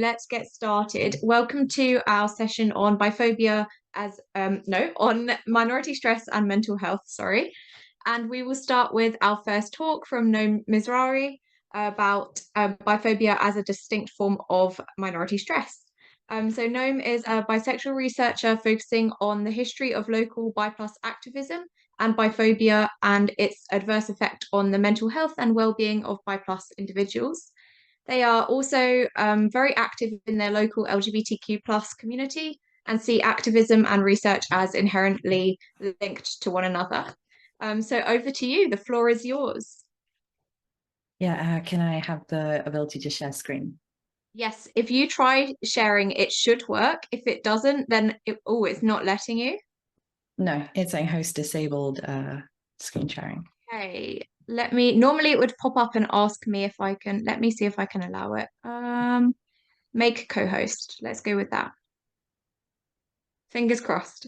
Let's get started. Welcome to our session on biphobia on minority stress and mental health, sorry. And we will start with our first talk from Noam Mizrahi about biphobia as a distinct form of minority stress. So Noam is a bisexual researcher focusing on the history of local bi+ activism and biphobia and its adverse effect on the mental health and well-being of bi+ individuals. They are also very active in their local LGBTQ+ community and see activism and research as inherently linked to one another. So over to you, the floor is yours. Yeah, can I have the ability to share screen? Yes, if you try sharing, it should work. If it doesn't, then it's not letting you. No, it's a host disabled screen sharing. Okay, normally it would pop up and ask me if I can, let me see if I can allow it. Make co-host, let's go with that. Fingers crossed.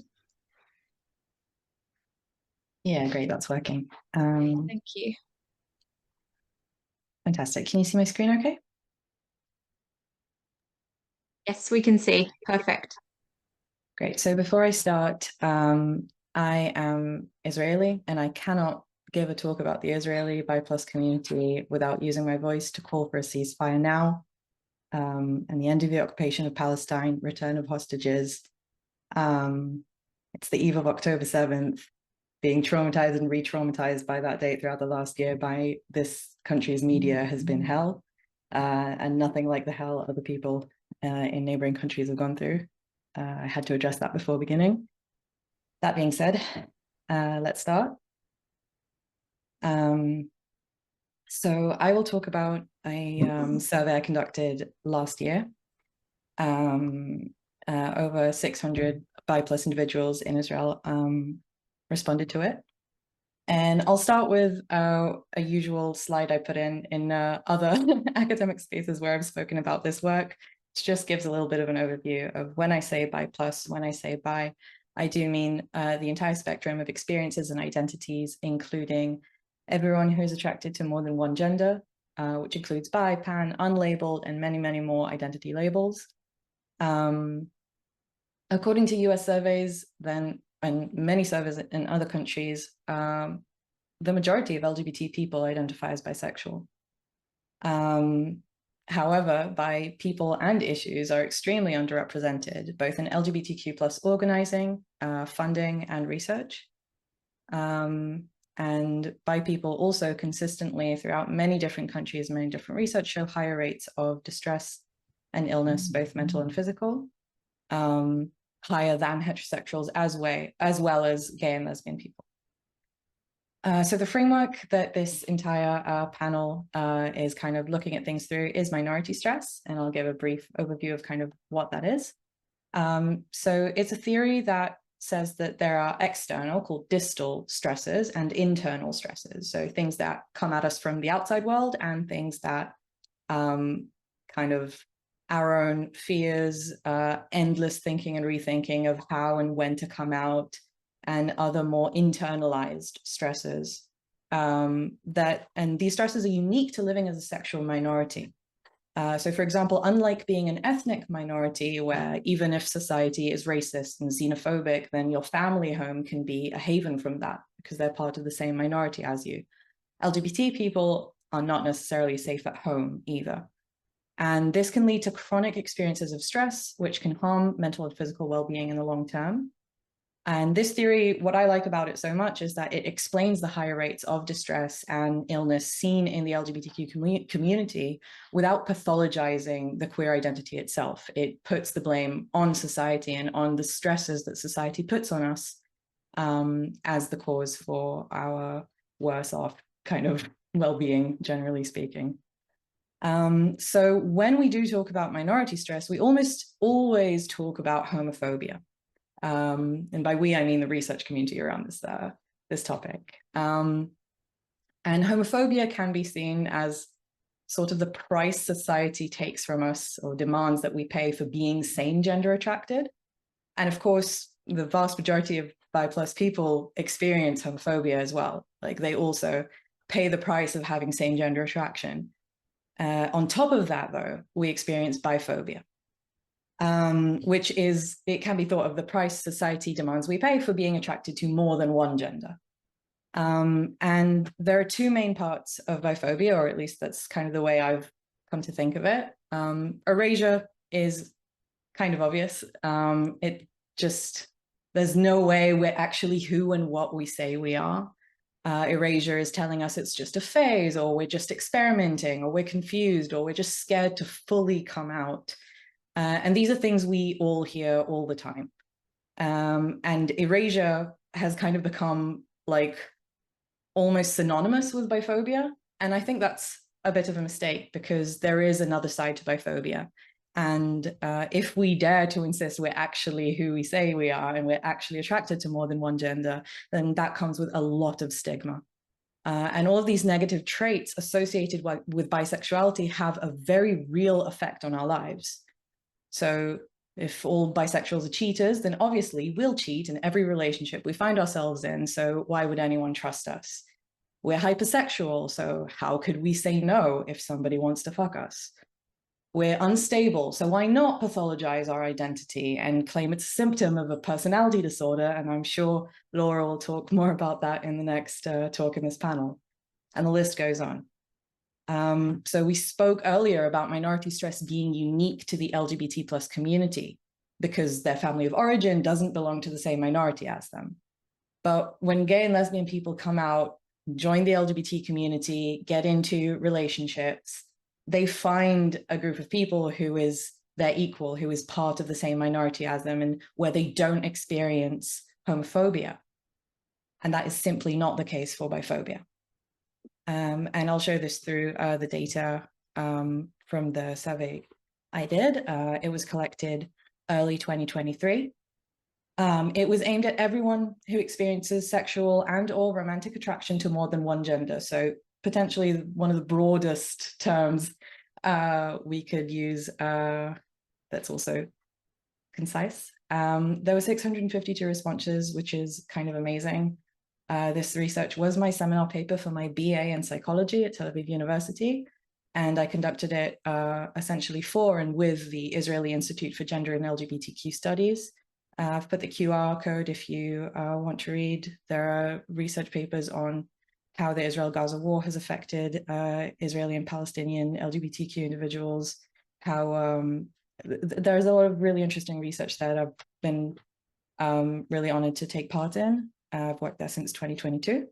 Yeah, great, that's working. Thank you. Fantastic. Can you see my screen okay? Yes, we can see. Perfect. Great. So before I start, I am Israeli and I cannot give a talk about the Israeli bi+ community without using my voice to call for a ceasefire now, and the end of the occupation of Palestine, return of hostages. It's the eve of October 7th. Being traumatized and re-traumatized by that date throughout the last year by this country's media has been hell, and nothing like the hell other people in neighboring countries have gone through. I had to address that before beginning. That being said, let's start. So I will talk about a survey I conducted last year. Over 600 bi+ individuals in Israel responded to it. And I'll start with a usual slide I put in other academic spaces where I've spoken about this work, which just gives a little bit of an overview of when I say bi+, when I say bi, I do mean the entire spectrum of experiences and identities, including everyone who is attracted to more than one gender, which includes bi, pan, unlabeled, and many, many more identity labels. According to US surveys, and many surveys in other countries, the majority of LGBT people identify as bisexual. However, bi people and issues are extremely underrepresented, both in LGBTQ+ organizing, funding, and research. And bi people also consistently throughout many different countries, many different research show higher rates of distress and illness, both mental and physical. Higher than heterosexuals as well as gay and lesbian people. So the framework that this entire panel is kind of looking at things through is minority stress, and I'll give a brief overview of kind of what that is. So it's a theory that says that there are external, called distal stresses, and internal stresses. So things that come at us from the outside world and things that kind of our own fears, endless thinking and rethinking of how and when to come out, and other more internalized stresses. And these stresses are unique to living as a sexual minority. So for example, unlike being an ethnic minority, where even if society is racist and xenophobic, then your family home can be a haven from that because they're part of the same minority as you. LGBT people are not necessarily safe at home either. And this can lead to chronic experiences of stress, which can harm mental and physical well-being in the long term. And this theory, what I like about it so much is that it explains the higher rates of distress and illness seen in the LGBTQ community without pathologizing the queer identity itself. It puts the blame on society and on the stresses that society puts on us as the cause for our worse off kind of well-being, generally speaking. So when we do talk about minority stress, we almost always talk about homophobia. And by we, I mean the research community around this topic. And homophobia can be seen as sort of the price society takes from us or demands that we pay for being same gender attracted. And of course, the vast majority of bi+ people experience homophobia as well. Like they also pay the price of having same gender attraction. On top of that, though, we experience biphobia, which is, it can be thought of the price society demands we pay for being attracted to more than one gender. And there are two main parts of biphobia, or at least that's kind of the way I've come to think of it. Erasure is kind of obvious. There's no way we're actually who and what we say we are. Erasure is telling us it's just a phase, or we're just experimenting, or we're confused, or we're just scared to fully come out. And these are things we all hear all the time. And erasure has kind of become like almost synonymous with biphobia. And I think that's a bit of a mistake, because there is another side to biphobia. And if we dare to insist we're actually who we say we are, and we're actually attracted to more than one gender, then that comes with a lot of stigma. And all of these negative traits associated with bisexuality have a very real effect on our lives. So if all bisexuals are cheaters, then obviously we'll cheat in every relationship we find ourselves in. So why would anyone trust us? We're hypersexual, so how could we say no if somebody wants to fuck us? We're unstable, so why not pathologize our identity and claim it's a symptom of a personality disorder? And I'm sure Laura will talk more about that in the next talk in this panel. And the list goes on. So we spoke earlier about minority stress being unique to the LGBT plus community because their family of origin doesn't belong to the same minority as them. But when gay and lesbian people come out, join the LGBT community, get into relationships, they find a group of people who is their equal, who is part of the same minority as them, and where they don't experience homophobia. And that is simply not the case for biphobia. And I'll show this through the data from the survey I did. It was collected early 2023. It was aimed at everyone who experiences sexual and/or romantic attraction to more than one gender. So potentially one of the broadest terms we could use that's also concise. There were 652 responses, which is kind of amazing. This research was my seminal paper for my BA in psychology at Tel Aviv University, and I conducted it essentially for and with the Israeli Institute for Gender and LGBTQ Studies. I've put the QR code if you want to read. There are research papers on how the Israel-Gaza war has affected Israeli and Palestinian LGBTQ individuals, how there's a lot of really interesting research that I've been really honored to take part in. I've worked there since 2022.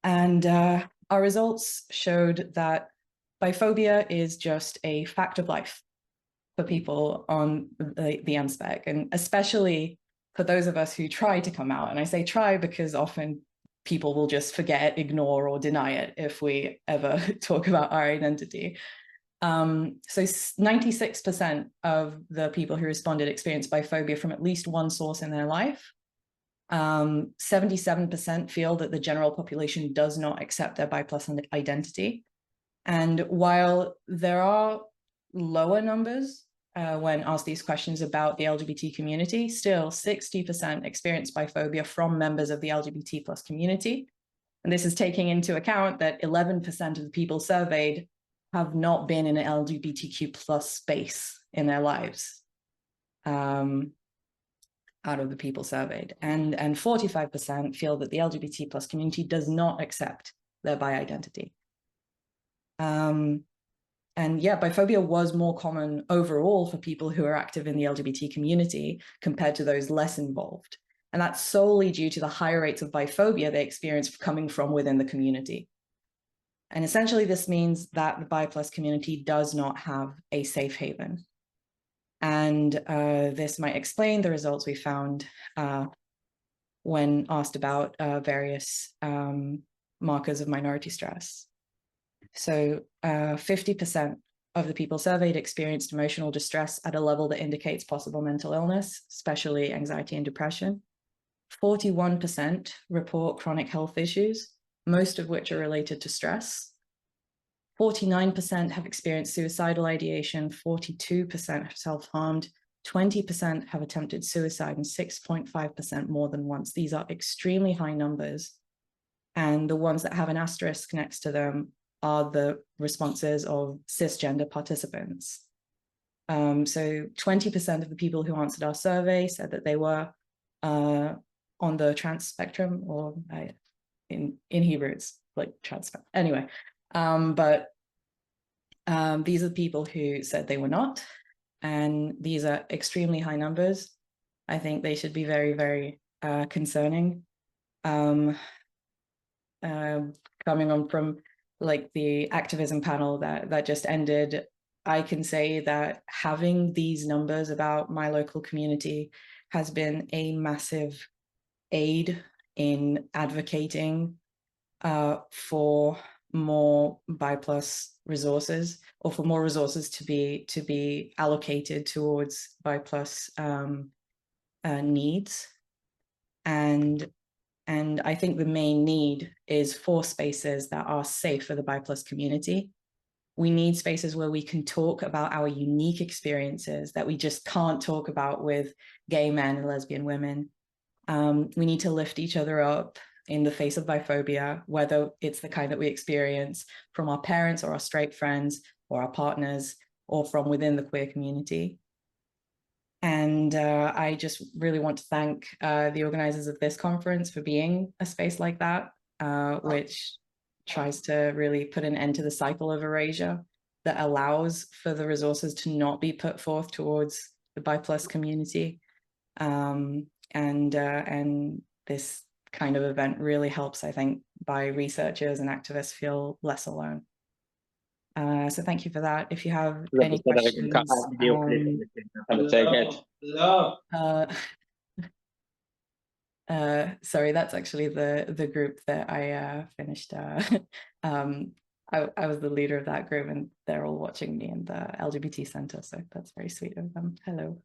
And our results showed that biphobia is just a fact of life for people on the MSpec, and especially for those of us who try to come out. And I say try because often people will just forget, ignore, or deny it if we ever talk about our identity. So 96% of the people who responded experienced biphobia from at least one source in their life. 77% feel that the general population does not accept their bi+ identity. And while there are lower numbers when asked these questions about the LGBT community, still 60% experience biphobia from members of the LGBT+ community. And this is taking into account that 11% of the people surveyed have not been in an LGBTQ+ space in their lives. Out of the people surveyed, and 45% feel that the LGBT+ community does not accept their bi identity. And yeah, biphobia was more common overall for people who are active in the LGBT community compared to those less involved. And that's solely due to the higher rates of biphobia they experience coming from within the community. And essentially this means that the bi+ community does not have a safe haven. And this might explain the results we found when asked about various markers of minority stress. So 50% of the people surveyed experienced emotional distress at a level that indicates possible mental illness, especially anxiety and depression. 41% report chronic health issues, most of which are related to stress. 49% have experienced suicidal ideation, 42% have self-harmed, 20% have attempted suicide, and 6.5% more than once. These are extremely high numbers. And the ones that have an asterisk next to them are the responses of cisgender participants. So 20% of the people who answered our survey said that they were on the trans spectrum, or in Hebrew it's like trans spectrum. Anyway, these are the people who said they were not, and these are extremely high numbers. I think they should be very, very concerning. Coming on from like the activism panel that just ended, I can say that having these numbers about my local community has been a massive aid in advocating for more BI+ resources, or for more resources to be allocated towards BI+ needs. And I think the main need is for spaces that are safe for the BI+ community. We need spaces where we can talk about our unique experiences that we just can't talk about with gay men and lesbian women. We need to lift each other up in the face of biphobia, whether it's the kind that we experience from our parents or our straight friends or our partners, or from within the queer community. And I just really want to thank the organizers of this conference for being a space like that, which tries to really put an end to the cycle of erasure that allows for the resources to not be put forth towards the BI+ community. And this kind of event really helps, I think, bi researchers and activists feel less alone. So thank you for that. If you have any questions, sorry, that's actually the group that I finished. I was the leader of that group, and they're all watching me in the LGBT Center, so that's very sweet of them. Hello.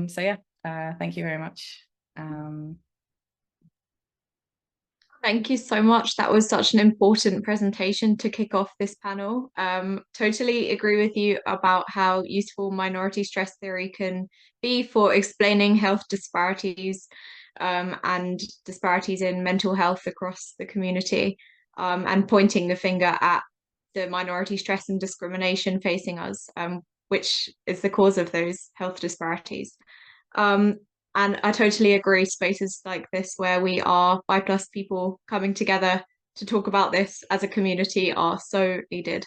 So yeah, thank you very much. Thank you so much. That was such an important presentation to kick off this panel. Totally agree with you about how useful minority stress theory can be for explaining health disparities and disparities in mental health across the community, and pointing the finger at the minority stress and discrimination facing us, which is the cause of those health disparities. And I totally agree, spaces like this where we are BI+ people coming together to talk about this as a community are so needed.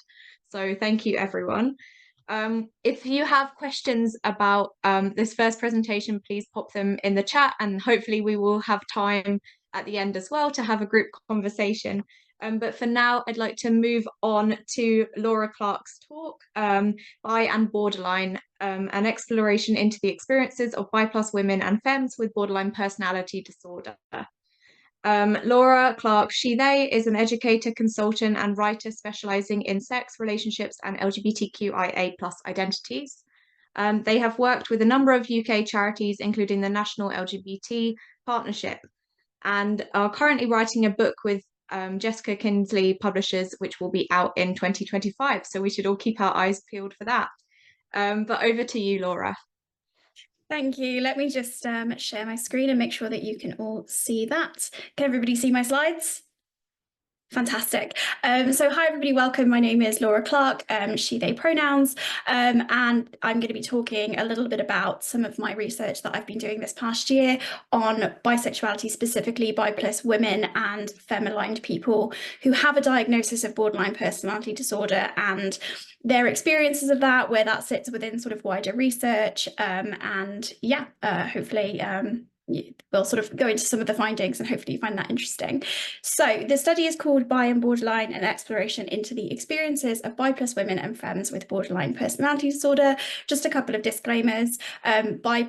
So thank you, everyone. If you have questions about this first presentation, please pop them in the chat, and hopefully we will have time at the end as well to have a group conversation. But for now, I'd like to move on to Laura Clarke's talk, Bi and Borderline, an exploration into the experiences of BI+ women and femmes with borderline personality disorder. Laura Clarke, she, they, is an educator, consultant and writer specialising in sex, relationships and LGBTQIA+ identities. They have worked with a number of UK charities, including the National LGBT Partnership, and are currently writing a book with Jessica Kingsley Publishers, which will be out in 2025. So we should all keep our eyes peeled for that. But over to you, Laura. Thank you. Let me just share my screen and make sure that you can all see that. Can everybody see my slides? Fantastic. So hi everybody, welcome. My name is Laura Clarke, she, they pronouns, and I'm going to be talking a little bit about some of my research that I've been doing this past year on bisexuality, specifically BI+ women and femme-aligned people who have a diagnosis of borderline personality disorder, and their experiences of that, where that sits within sort of wider research, and yeah, hopefully we'll sort of go into some of the findings and hopefully you find that interesting. So the study is called Bi and Borderline, an exploration into the experiences of BI+ women and femmes with borderline personality disorder. Just a couple of disclaimers. BI+,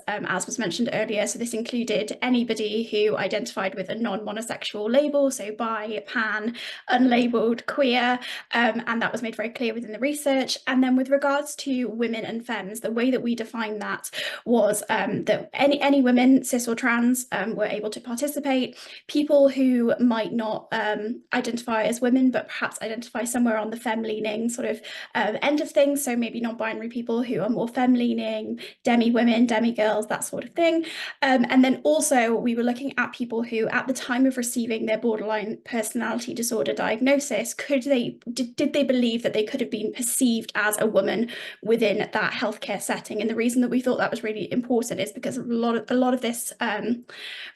as was mentioned earlier, so this included anybody who identified with a non-monosexual label, so bi, pan, unlabeled, queer, and that was made very clear within the research. And then with regards to women and femmes, the way that we define that was that any women women, cis or trans, were able to participate. People who might not identify as women, but perhaps identify somewhere on the femme-leaning sort of end of things, so maybe non-binary people who are more femme-leaning, demi-women, demi-girls, that sort of thing. And then also we were looking at people who, at the time of receiving their borderline personality disorder diagnosis, did they believe that they could have been perceived as a woman within that healthcare setting? And the reason that we thought that was really important is because a lot of this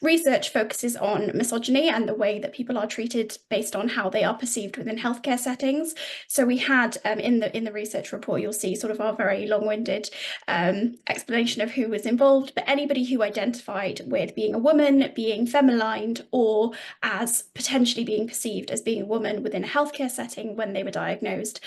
research focuses on misogyny and the way that people are treated based on how they are perceived within healthcare settings. So we had in the research report, you'll see sort of our very long-winded explanation of who was involved, but anybody who identified with being a woman, being femme-aligned, or as potentially being perceived as being a woman within a healthcare setting when they were diagnosed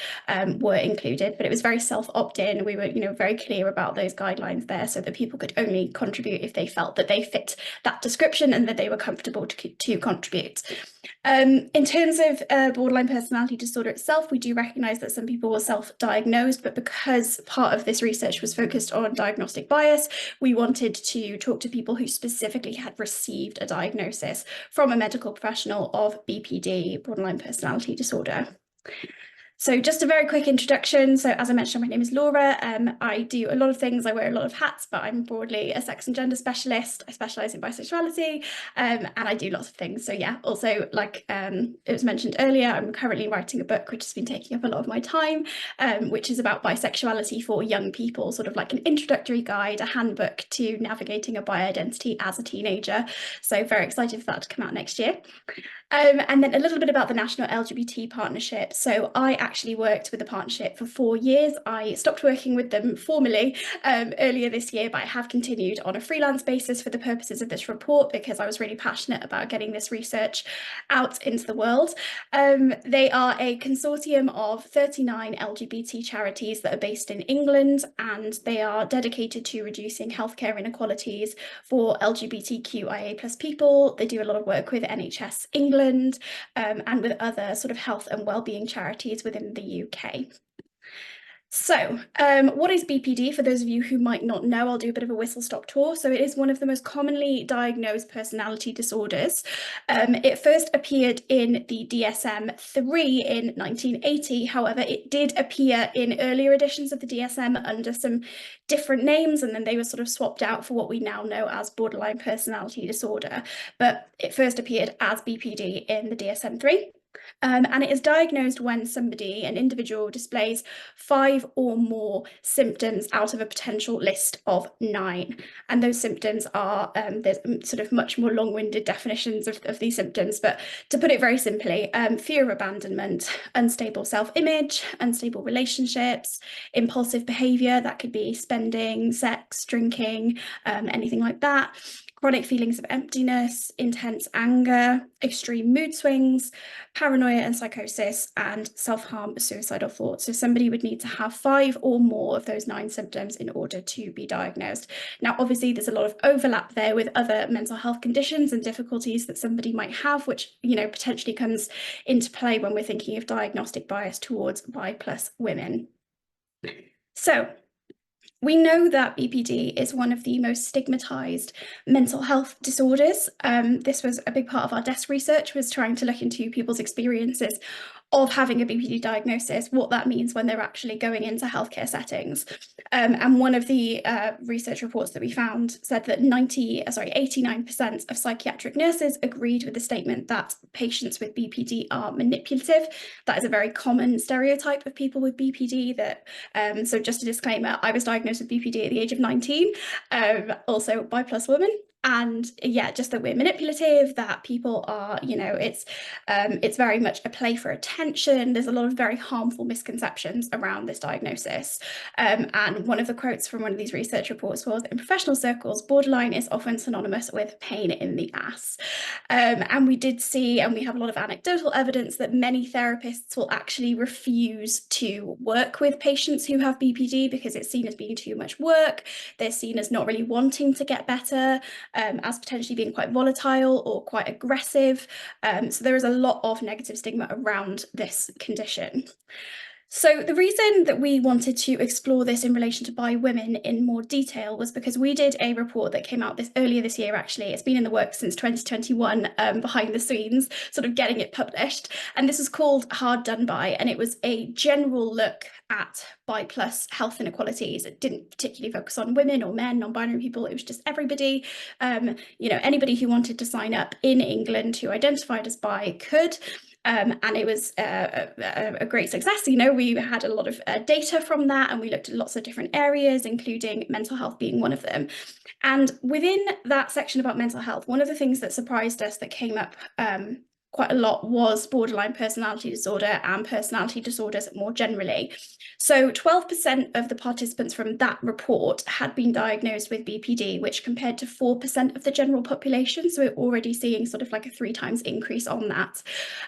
were included. But it was very self-opt-in. We were, very clear about those guidelines there, so that people could only contribute if they felt that they fit that description and that they were comfortable to contribute. In terms of borderline personality disorder itself, we do recognise that some people were self-diagnosed, but because part of this research was focused on diagnostic bias, we wanted to talk to people who specifically had received a diagnosis from a medical professional of BPD, borderline personality disorder. So just a very quick introduction. So as I mentioned, my name is Laura. I do a lot of things. I wear a lot of hats, but I'm broadly a sex and gender specialist. I specialise in bisexuality, and I do lots of things. So yeah, also like it was mentioned earlier, I'm currently writing a book which has been taking up a lot of my time, which is about bisexuality for young people, sort of like an introductory guide, a handbook to navigating a bi-identity as a teenager. So very excited for that to come out next year. And then a little bit about the National LGBT Partnership. So I actually worked with the partnership for 4 years. I stopped working with them formally earlier this year, but I have continued on a freelance basis for the purposes of this report because I was really passionate about getting this research out into the world. They are a consortium of 39 LGBT charities that are based in England, and they are dedicated to reducing healthcare inequalities for LGBTQIA+ people. They do a lot of work with NHS England, and with other sort of health and wellbeing charities within the UK. So what is BPD? For those of you who might not know, I'll do a bit of a whistle-stop tour. So it is one of the most commonly diagnosed personality disorders. It first appeared in the DSM-3 in 1980. However, it did appear in earlier editions of the DSM under some different names, and then they were sort of swapped out for what we now know as borderline personality disorder. But it first appeared as BPD in the DSM-3. And it is diagnosed when an individual displays 5 or more symptoms out of a potential list of 9. And those symptoms are, there's sort of much more long-winded definitions of these symptoms, but to put it very simply, fear of abandonment, unstable self-image, unstable relationships, impulsive behaviour, that could be spending, sex, drinking, anything like that. Chronic feelings of emptiness, intense anger, extreme mood swings, paranoia and psychosis, and self-harm, suicidal thoughts. So somebody would need to have 5 or more of those 9 symptoms in order to be diagnosed. Now, obviously, there's a lot of overlap there with other mental health conditions and difficulties that somebody might have, which, potentially comes into play when we're thinking of diagnostic bias towards bi+ women. So we know that BPD is one of the most stigmatized mental health disorders. This was a big part of our desk research, was trying to look into people's experiences of having a BPD diagnosis, what that means when they're actually going into healthcare settings. And one of the research reports that we found said that 89% of psychiatric nurses agreed with the statement that patients with BPD are manipulative. That is a very common stereotype of people with BPD. So just a disclaimer, I was diagnosed with BPD at the age of 19, also bi+ woman. And yeah, just that we're manipulative, that people are, it's very much a play for attention. There's a lot of very harmful misconceptions around this diagnosis. And one of the quotes from one of these research reports was, in professional circles, borderline is often synonymous with pain in the ass. And we did see, and we have a lot of anecdotal evidence, that many therapists will actually refuse to work with patients who have BPD because it's seen as being too much work. They're seen as not really wanting to get better, as potentially being quite volatile or quite aggressive. So there is a lot of negative stigma around this condition. So the reason that we wanted to explore this in relation to bi women in more detail was because we did a report that came out earlier this year, actually. It's been in the works since 2021, behind the scenes, sort of getting it published. And this is called Hard Done By, and it was a general look at bi plus health inequalities. It didn't particularly focus on women or men, non-binary people. It was just everybody, anybody who wanted to sign up in England who identified as bi could. And it was a great success. We had a lot of data from that, and we looked at lots of different areas, including mental health being one of them. And within that section about mental health, one of the things that surprised us that came up quite a lot was borderline personality disorder and personality disorders more generally. So 12% of the participants from that report had been diagnosed with BPD, which compared to 4% of the general population. So we're already seeing sort of like a 3 times increase on that.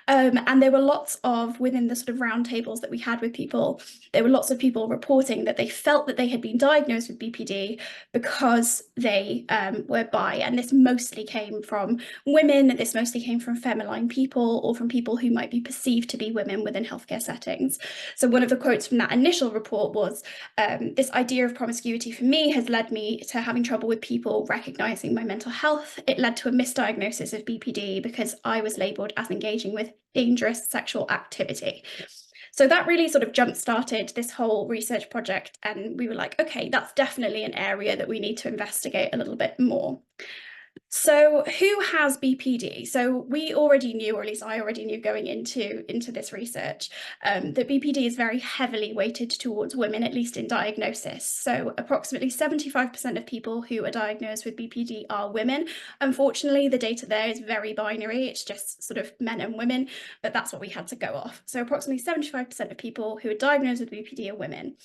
And there were lots of, within the sort of roundtables that we had with people, there were lots of people reporting that they felt that they had been diagnosed with BPD because they were bi. And this mostly came from women, this mostly came from feminine people, or from people who might be perceived to be women within healthcare settings. So one of the quotes from that initial report was, this idea of promiscuity for me has led me to having trouble with people recognizing my mental health. It led to a misdiagnosis of BPD because I was labeled as engaging with dangerous sexual activity. So that really sort of jump-started this whole research project, and we were like, okay, that's definitely an area that we need to investigate a little bit more. So who has BPD? So we already knew, or at least I already knew going into this research, that BPD is very heavily weighted towards women, at least in diagnosis. So approximately 75% of people who are diagnosed with BPD are women. Unfortunately, the data there is very binary. It's just sort of men and women, but that's what we had to go off. So approximately 75% of people who are diagnosed with BPD are women.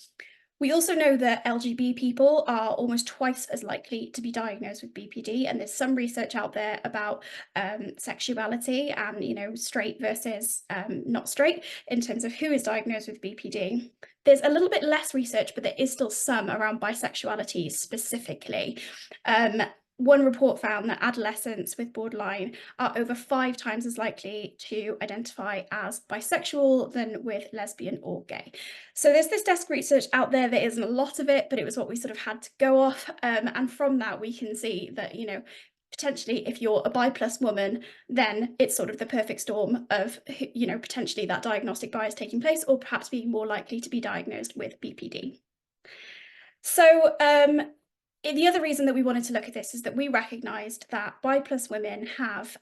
We also know that LGBT people are almost twice as likely to be diagnosed with BPD, and there's some research out there about sexuality and, straight versus not straight in terms of who is diagnosed with BPD. There's a little bit less research, but there is still some around bisexuality specifically. One report found that adolescents with borderline are over 5 times as likely to identify as bisexual than with lesbian or gay. So there's this desk research out there. There isn't a lot of it, but it was what we sort of had to go off. And from that, we can see that, potentially if you're a bi plus woman, then it's sort of the perfect storm of, potentially that diagnostic bias taking place, or perhaps being more likely to be diagnosed with BPD. So the other reason that we wanted to look at this is that we recognised that bi plus women have,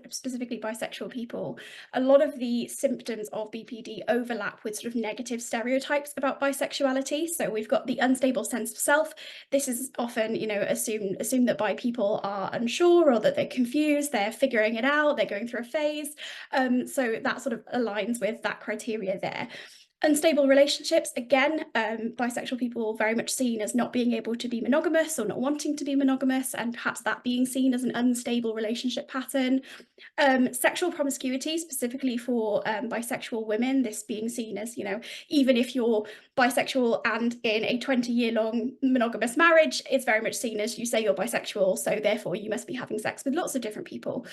specifically bisexual people, a lot of the symptoms of BPD overlap with sort of negative stereotypes about bisexuality. So we've got the unstable sense of self. This is often, assume that bi people are unsure, or that they're confused, they're figuring it out, they're going through a phase. So that sort of aligns with that criteria there. Unstable relationships, again, bisexual people very much seen as not being able to be monogamous or not wanting to be monogamous, and perhaps that being seen as an unstable relationship pattern. Sexual promiscuity, specifically for bisexual women, this being seen as, even if you're bisexual and in a 20-year-long monogamous marriage, it's very much seen as you say you're bisexual, so therefore you must be having sex with lots of different people.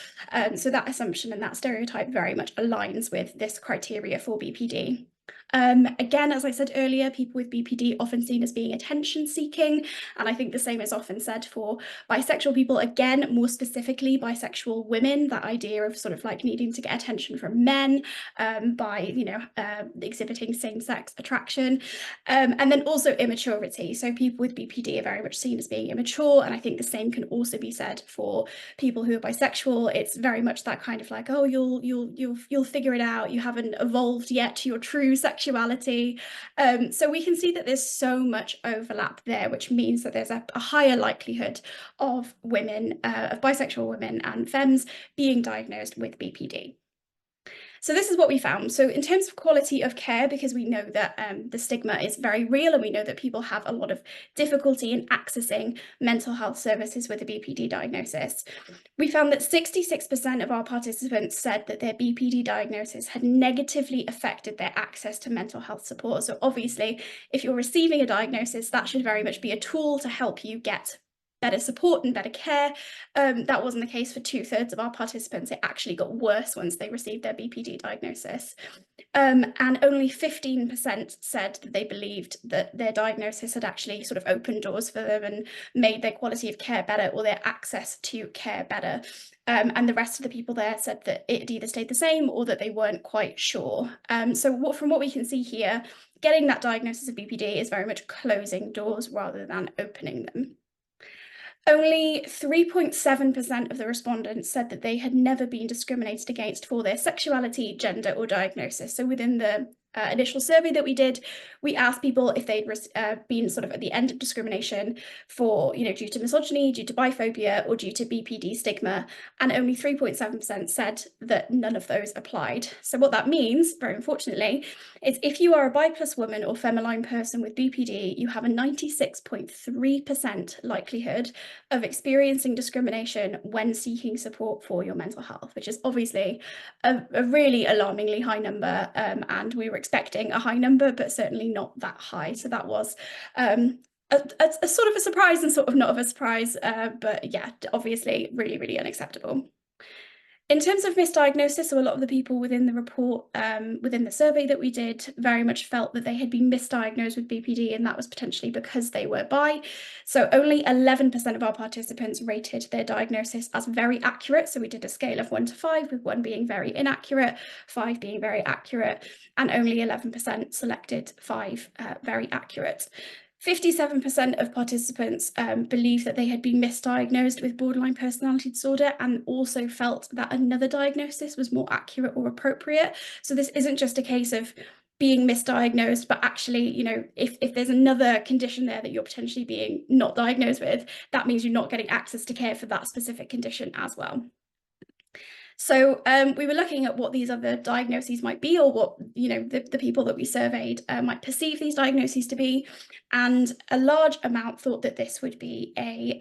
So that assumption and that stereotype very much aligns with this criteria for BPD. Again, as I said earlier, people with BPD often seen as being attention seeking, and I think the same is often said for bisexual people. Again, more specifically bisexual women, that idea of sort of like needing to get attention from men by exhibiting same-sex attraction, and then also immaturity. So people with BPD are very much seen as being immature, and I think the same can also be said for people who are bisexual. It's very much that kind of like, oh, you'll figure it out, you haven't evolved yet to your true sexuality. So we can see that there's so much overlap there, which means that there's a higher likelihood of women, of bisexual women and femmes being diagnosed with BPD. So this is what we found. So in terms of quality of care, because we know that the stigma is very real, and we know that people have a lot of difficulty in accessing mental health services with a BPD diagnosis, we found that 66% of our participants said that their BPD diagnosis had negatively affected their access to mental health support. So obviously, if you're receiving a diagnosis, that should very much be a tool to help you get better support and better care. That wasn't the case for 2/3 of our participants. It actually got worse once they received their BPD diagnosis. And only 15% said that they believed that their diagnosis had actually sort of opened doors for them and made their quality of care better or their access to care better. And the rest of the people there said that it had either stayed the same or that they weren't quite sure. So from what we can see here, getting that diagnosis of BPD is very much closing doors rather than opening them. Only 3.7% of the respondents said that they had never been discriminated against for their sexuality, gender, or diagnosis. So within the initial survey that we did, we asked people if they'd been sort of at the end of discrimination for, due to misogyny, due to biphobia, or due to BPD stigma, and only 3.7% said that none of those applied. So what that means, very unfortunately, is if you are a bi plus woman or femme person with BPD, you have a 96.3% likelihood of experiencing discrimination when seeking support for your mental health, which is obviously a really alarmingly high number, and we were expecting a high number, but certainly not that high. So that was a sort of a surprise and sort of not of a surprise, but yeah, obviously really, really unacceptable. In terms of misdiagnosis, so a lot of the people within the report, within the survey that we did, very much felt that they had been misdiagnosed with BPD, and that was potentially because they were bi. So only 11% of our participants rated their diagnosis as very accurate. So we did a scale of 1 to 5, with 1 being very inaccurate, 5 being very accurate, and only 11% selected 5 very accurate. 57% of participants believed that they had been misdiagnosed with borderline personality disorder and also felt that another diagnosis was more accurate or appropriate. So this isn't just a case of being misdiagnosed, but actually, if there's another condition there that you're potentially being not diagnosed with, that means you're not getting access to care for that specific condition as well. So we were looking at what these other diagnoses might be, or what the people that we surveyed might perceive these diagnoses to be, and a large amount thought that this would be a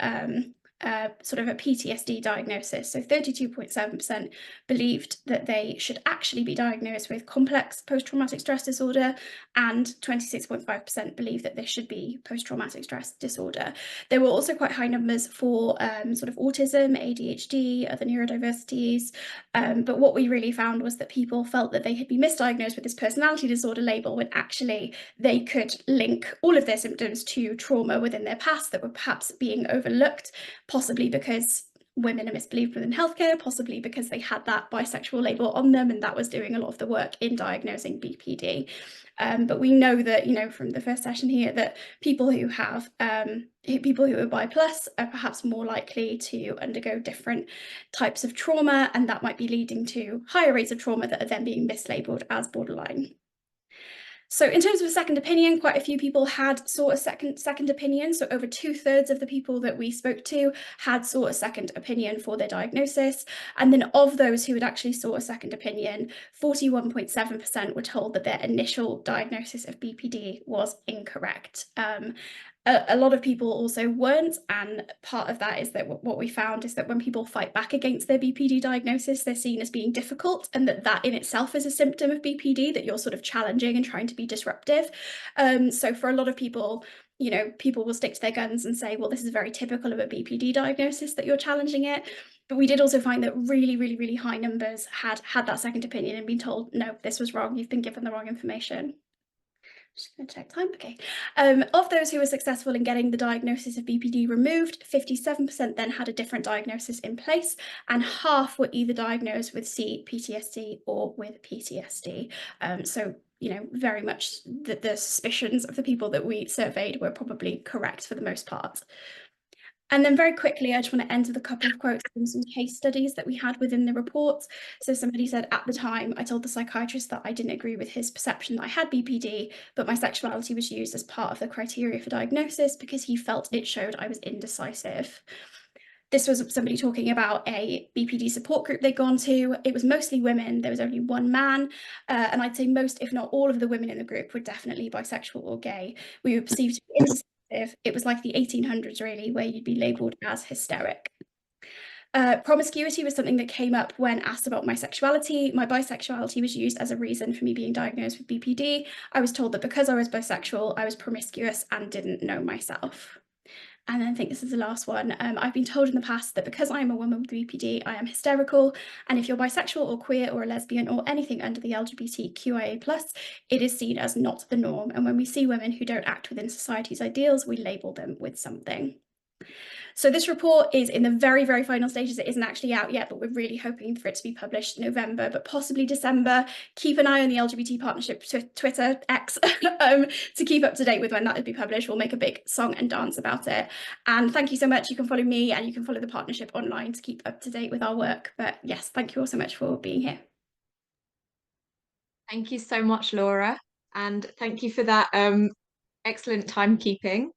sort of a PTSD diagnosis. So 32.7% believed that they should actually be diagnosed with complex post-traumatic stress disorder, and 26.5% believe that this should be post-traumatic stress disorder. There were also quite high numbers for sort of autism, ADHD, other neurodiversities, but what we really found was that people felt that they had been misdiagnosed with this personality disorder label when actually they could link all of their symptoms to trauma within their past that were perhaps being overlooked, possibly because women are misbelieved within healthcare, possibly because they had that bisexual label on them, and that was doing a lot of the work in diagnosing BPD. But we know that, from the first session here, that people who have people who are bi plus are perhaps more likely to undergo different types of trauma, and that might be leading to higher rates of trauma that are then being mislabeled as borderline. So in terms of a second opinion, quite a few people had sought a second opinion. So over 2/3 of the people that we spoke to had sought a second opinion for their diagnosis. And then of those who had actually sought a second opinion, 41.7% were told that their initial diagnosis of BPD was incorrect. A lot of people also weren't, and part of that is that what we found is that when people fight back against their BPD diagnosis, they're seen as being difficult, and that in itself is a symptom of BPD, that you're sort of challenging and trying to be disruptive. So for a lot of people, people will stick to their guns and say, well, this is very typical of a BPD diagnosis that you're challenging it. But we did also find that really, really, really high numbers had that second opinion and been told, no, this was wrong, you've been given the wrong information. Just going to check time. Okay. Of those who were successful in getting the diagnosis of BPD removed, 57% then had a different diagnosis in place, and half were either diagnosed with CPTSD or with PTSD. So, very much the suspicions of the people that we surveyed were probably correct for the most part. And then very quickly, I just want to end with a couple of quotes from some case studies that we had within the report. So somebody said, at the time, I told the psychiatrist that I didn't agree with his perception that I had BPD, but my sexuality was used as part of the criteria for diagnosis because he felt it showed I was indecisive. This was somebody talking about a BPD support group they'd gone to. It was mostly women. There was only one man. And I'd say most, if not all of the women in the group were definitely bisexual or gay. We were perceived to be indecisive. It was like the 1800s, really, where you'd be labelled as hysteric. Promiscuity was something that came up when asked about my sexuality. My bisexuality was used as a reason for me being diagnosed with BPD. I was told that because I was bisexual, I was promiscuous and didn't know myself. And then I think this is the last one. I've been told in the past that because I'm a woman with BPD, I am hysterical. And if you're bisexual or queer or a lesbian or anything under the LGBTQIA+, it is seen as not the norm. And when we see women who don't act within society's ideals, we label them with something. So this report is in the very, very final stages. It isn't actually out yet, but we're really hoping for it to be published in November, but possibly December. Keep an eye on the LGBT Partnership Twitter, X, to keep up to date with when that will be published. We'll make a big song and dance about it. And thank you so much. You can follow me and you can follow the partnership online to keep up to date with our work. But yes, thank you all so much for being here. Thank you so much, Laura. And thank you for that excellent timekeeping.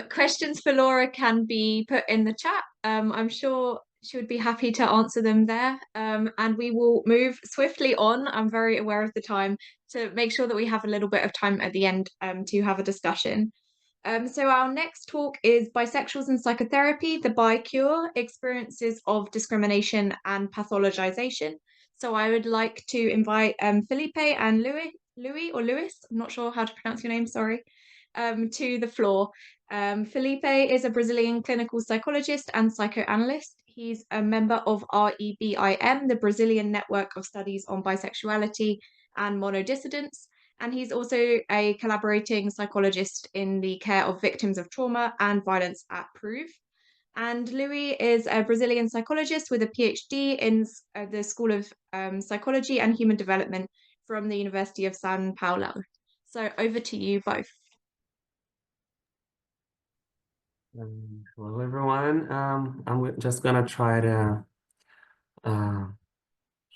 Questions for Laura can be put in the chat. I'm sure she would be happy to answer them there. And we will move swiftly on. I'm very aware of the time to make sure that we have a little bit of time at the end to have a discussion. So our next talk is Bisexuals in Psychotherapy, the Bi Cure, Experiences of Discrimination and Pathologization. So I would like to invite Felipe and Louis, I'm not sure how to pronounce your name, sorry, to the floor. Felipe is a Brazilian clinical psychologist and psychoanalyst. He's a member of REBIM, the Brazilian Network of Studies on Bisexuality and Monodissidence. And he's also a collaborating psychologist in the care of victims of trauma and violence at Prove. And Louis is a Brazilian psychologist with a PhD in the School of Psychology and Human Development from the University of São Paulo. So over to you both. Hello, everyone. I'm just gonna try to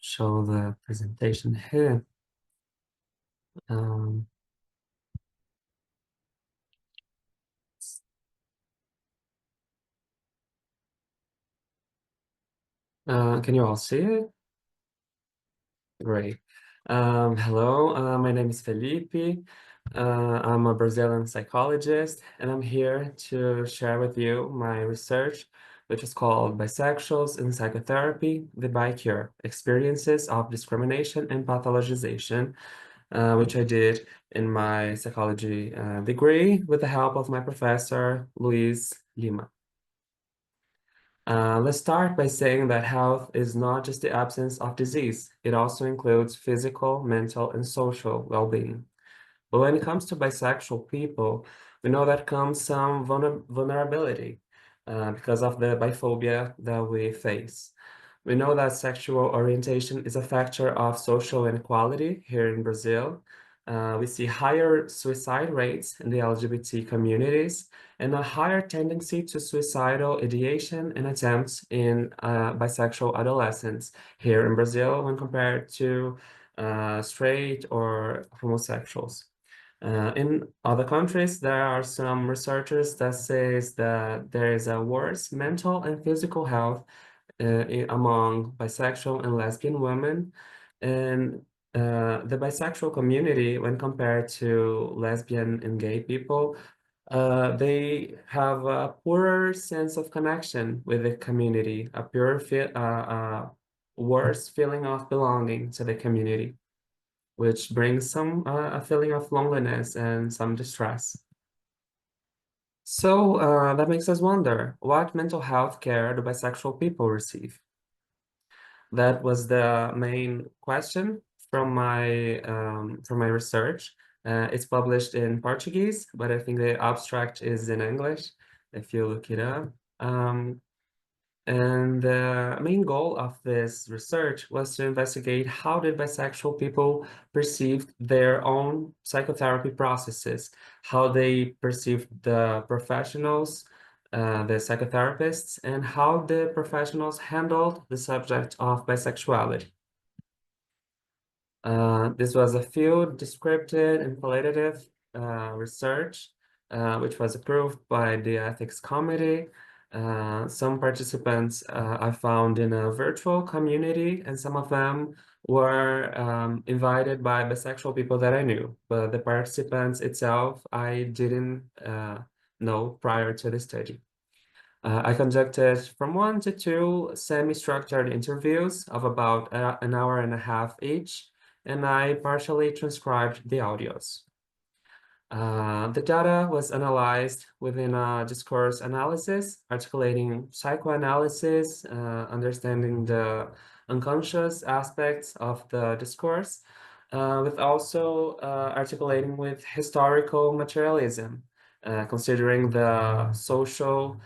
show the presentation here. Can you all see it? Great. Hello, my name is Felipe. I'm a Brazilian psychologist, and I'm here to share with you my research, which is called Bisexuals in Psychotherapy, the Bi Cure, Experiences of Discrimination and Pathologization, which I did in my psychology degree with the help of my professor, Luis Lima. Let's start by saying that health is not just the absence of disease. It also includes physical, mental, and social well-being. But when it comes to bisexual people, we know that comes some vulnerability because of the biphobia that we face. We know that sexual orientation is a factor of social inequality here in Brazil. We see higher suicide rates in the LGBT communities and a higher tendency to suicidal ideation and attempts in bisexual adolescents here in Brazil when compared to straight or homosexuals. In other countries, there are some researchers that says that there is a worse mental and physical health among bisexual and lesbian women. And the bisexual community, when compared to lesbian and gay people, they have a poorer sense of connection with the community, a worse feeling of belonging to the community, which brings some a feeling of loneliness and some distress. So that makes us wonder, what mental health care do bisexual people receive? That was the main question from my research. It's published in Portuguese, but I think the abstract is in English if you look it up. And the main goal of this research was to investigate how did bisexual people perceive their own psychotherapy processes, how they perceived the professionals, the psychotherapists, and how the professionals handled the subject of bisexuality. This was a field descriptive and qualitative research, which was approved by the ethics committee. Some participants I found in a virtual community, and some of them were invited by bisexual people that I knew, but the participants itself I didn't know prior to the study. I conducted from 1 to 2 semi-structured interviews of about an hour and a half each, and I partially transcribed the audios. The data was analyzed within a discourse analysis, articulating psychoanalysis, understanding the unconscious aspects of the discourse, with also articulating with historical materialism, considering the social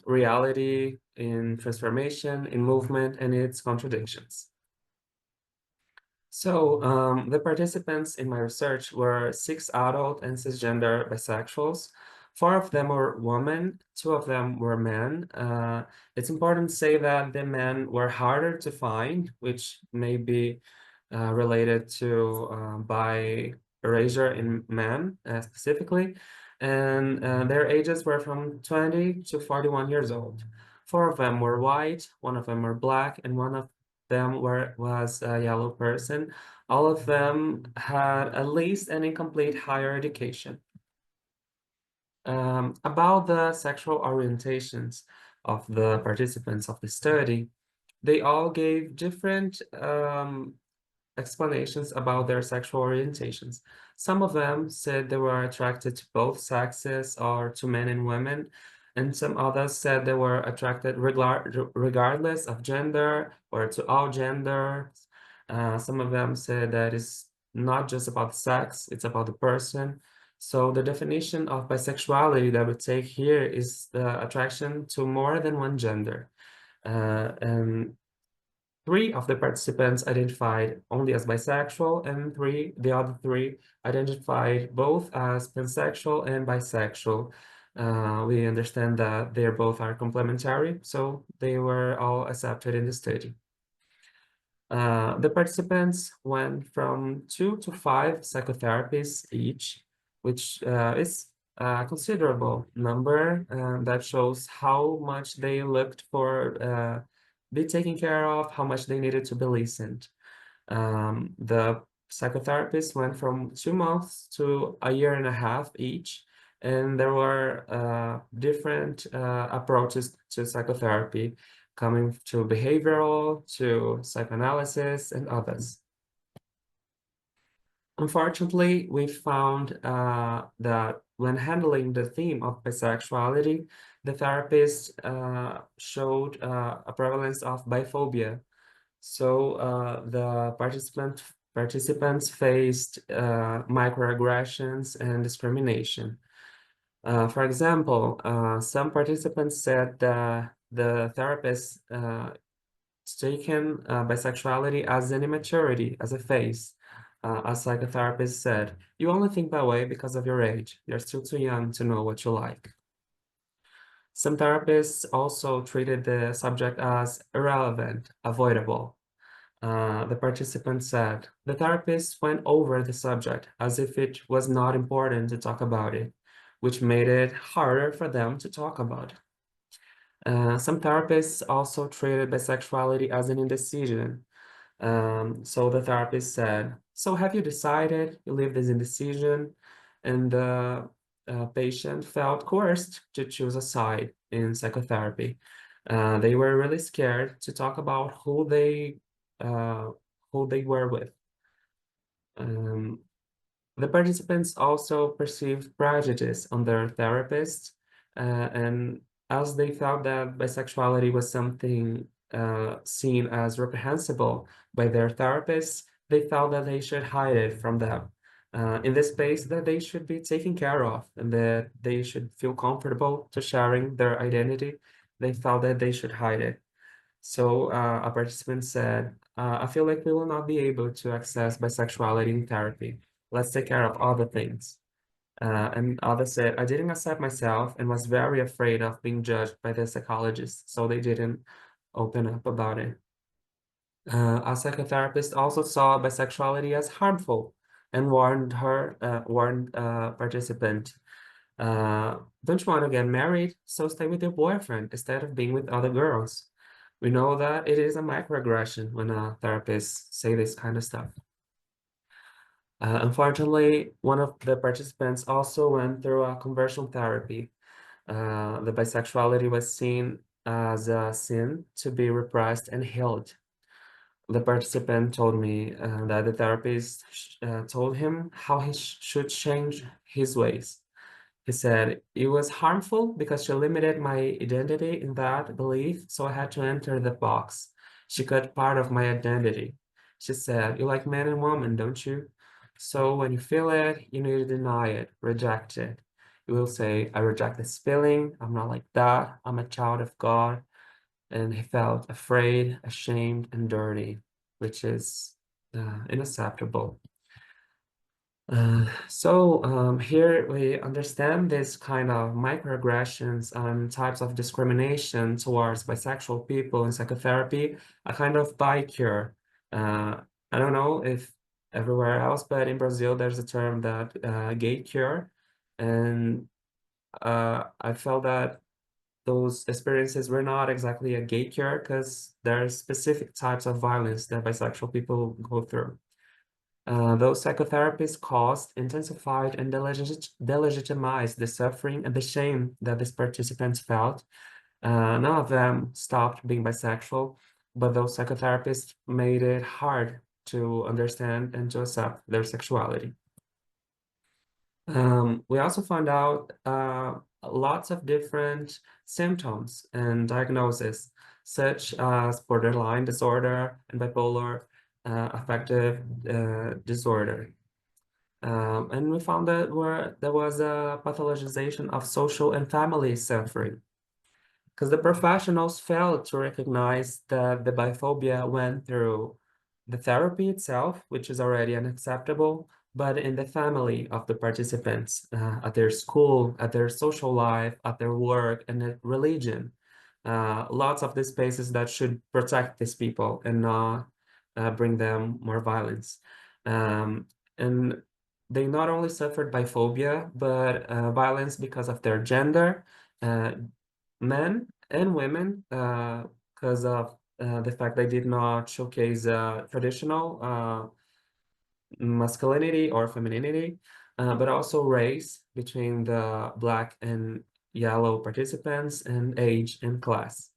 reality in transformation, in movement, and its contradictions. So the participants in my research were 6 adult and cisgender bisexuals. 4 of them were women, 2 of them were men. It's important to say that the men were harder to find, which may be related to bi erasure in men specifically. And their ages were from 20 to 41 years old. 4 of them were white, 1 of them were black, and 1 of them was a yellow person. All of them had at least an incomplete higher education. About the sexual orientations of the participants of the study, they all gave different explanations about their sexual orientations. Some of them said they were attracted to both sexes or to men and women, and some others said they were attracted regardless of gender or to all genders. Some of them said that it's not just about sex, it's about the person. So the definition of bisexuality that we take here is the attraction to more than one gender. And 3 of the participants identified only as bisexual, and the other 3 identified both as pansexual and bisexual. We understand that they both are complementary, so they were all accepted in the study. The participants went from 2 to 5 psychotherapies each, which is a considerable number that shows how much they looked for be taken care of, how much they needed to be listened. The psychotherapists went from 2 months to a year and a half each, and there were different approaches to psychotherapy, coming to behavioral, to psychoanalysis, and others. Unfortunately, we found that when handling the theme of bisexuality, the therapist showed a prevalence of biphobia. So the participants faced microaggressions and discrimination. For example, some participants said that the therapist taken bisexuality as an immaturity, as a phase. A psychotherapist said, "You only think that way because of your age. You're still too young to know what you like." Some therapists also treated the subject as irrelevant, avoidable. The participant said, the therapist went over the subject as if it was not important to talk about it, which made it harder for them to talk about it. Some therapists also treated bisexuality as an indecision. So the therapist said, "So have you decided? You live this indecision?" And the patient felt coerced to choose a side in psychotherapy. They were really scared to talk about who they were with. The participants also perceived prejudice on their therapist, and as they felt that bisexuality was something seen as reprehensible by their therapists, they felt that they should hide it from them. In this space, that they should be taken care of and that they should feel comfortable to sharing their identity, they felt that they should hide it. So a participant said, "I feel like we will not be able to access bisexuality in therapy. Let's take care of other things." And others said, "I didn't accept myself and was very afraid of being judged by the psychologist, so they didn't open up about it." A psychotherapist also saw bisexuality as harmful and warned participant, "Don't you want to get married? So stay with your boyfriend instead of being with other girls." We know that it is a microaggression when a therapist say this kind of stuff. Unfortunately, one of the participants also went through a conversion therapy. The bisexuality was seen as a sin to be repressed and healed. the participant told me that the therapist told him how he should change his ways. He said, it was harmful because she limited my identity in that belief, so I had to enter the box. She cut part of my identity. She said, you like men and women, don't you? So when you feel it, you need to deny it, reject it. You will say, I reject this feeling, I'm not like that, I'm a child of God. And he felt afraid, ashamed, and dirty, which is unacceptable. Here we understand this kind of microaggressions and types of discrimination towards bisexual people in psychotherapy, a kind of bi cure. I don't know if everywhere else, but in Brazil there's a term that gay cure, and I felt that those experiences were not exactly a gay cure because there are specific types of violence that bisexual people go through. Those psychotherapies caused, intensified, and delegitimized the suffering and the shame that these participants felt. None of them stopped being bisexual, but those psychotherapists made it hard to understand and to accept their sexuality. We also found out lots of different symptoms and diagnoses, such as borderline disorder and bipolar affective disorder. And we found that there was a pathologization of social and family suffering, because the professionals failed to recognize that the biphobia went through the therapy itself, which is already unacceptable, but in the family of the participants, at their school, at their social life, at their work, and at religion. Lots of the spaces that should protect these people and not bring them more violence. And they not only suffered biphobia, but violence because of their gender, men and women, because of the fact they did not showcase traditional masculinity or femininity, but also race between the Black and yellow participants, and age and class.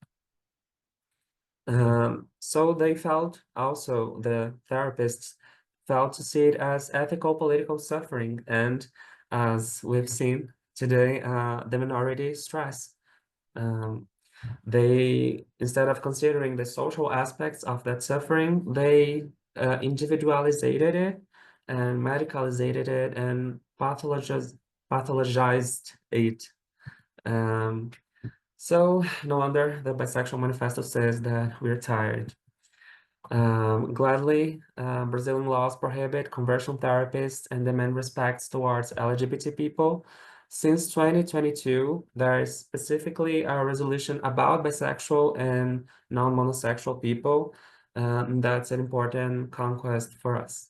So they felt also, the therapists felt to see it as ethical political suffering, and as we've seen today, the minority stress. They, instead of considering the social aspects of that suffering, they individualized it and medicalized it and pathologized it. So no wonder the Bisexual Manifesto says that we're tired. Gladly, Brazilian laws prohibit conversion therapists and demand respects towards LGBT people. Since 2022, there is specifically a resolution about bisexual and non-monosexual people. That's an important conquest for us.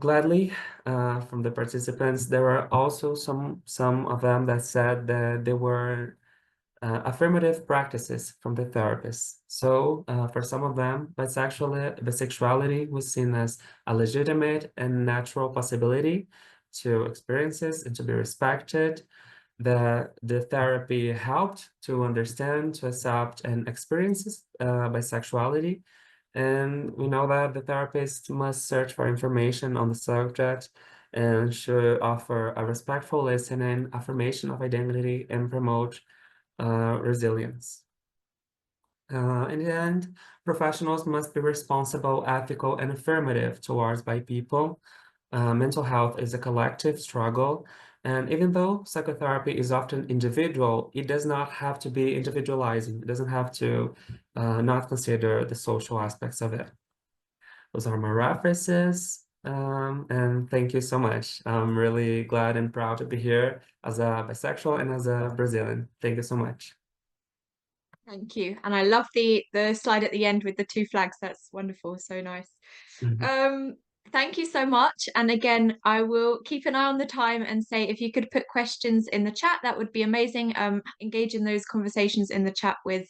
Gladly, from the participants, there were also some of them that said that they were affirmative practices from the therapists. So for some of them, bisexuality was seen as a legitimate and natural possibility to experiences and to be respected. The therapy helped to understand, to accept, and experiences bisexuality. And we know that the therapist must search for information on the subject and should offer a respectful listening, affirmation of identity, and promote resilience. In the end, professionals must be responsible, ethical, and affirmative towards bi people. Mental health is a collective struggle, and even though psychotherapy is often individual, it does not have to be individualizing. It doesn't have to not consider the social aspects of it. Those are my references. And thank you so much. I'm really glad and proud to be here as a bisexual and as a Brazilian. Thank you so much. Thank you. And I love the slide at the end with the two flags. That's wonderful. So nice. Thank you so much. And again, I will keep an eye on the time and say if you could put questions in the chat, that would be amazing. Engage in those conversations in the chat with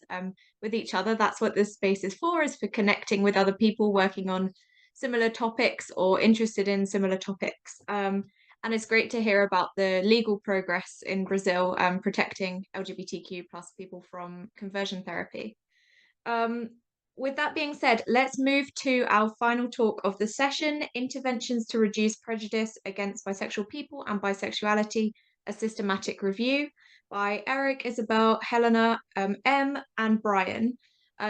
each other. That's what this space is for connecting with other people working on similar topics or interested in similar topics. And it's great to hear about the legal progress in Brazil protecting LGBTQ plus people from conversion therapy. with that being said, let's move to our final talk of the session, Interventions to Reduce Prejudice Against Bisexual People and Bisexuality, a Systematic Review by Eric, Isabel, Helena, M, and Brian.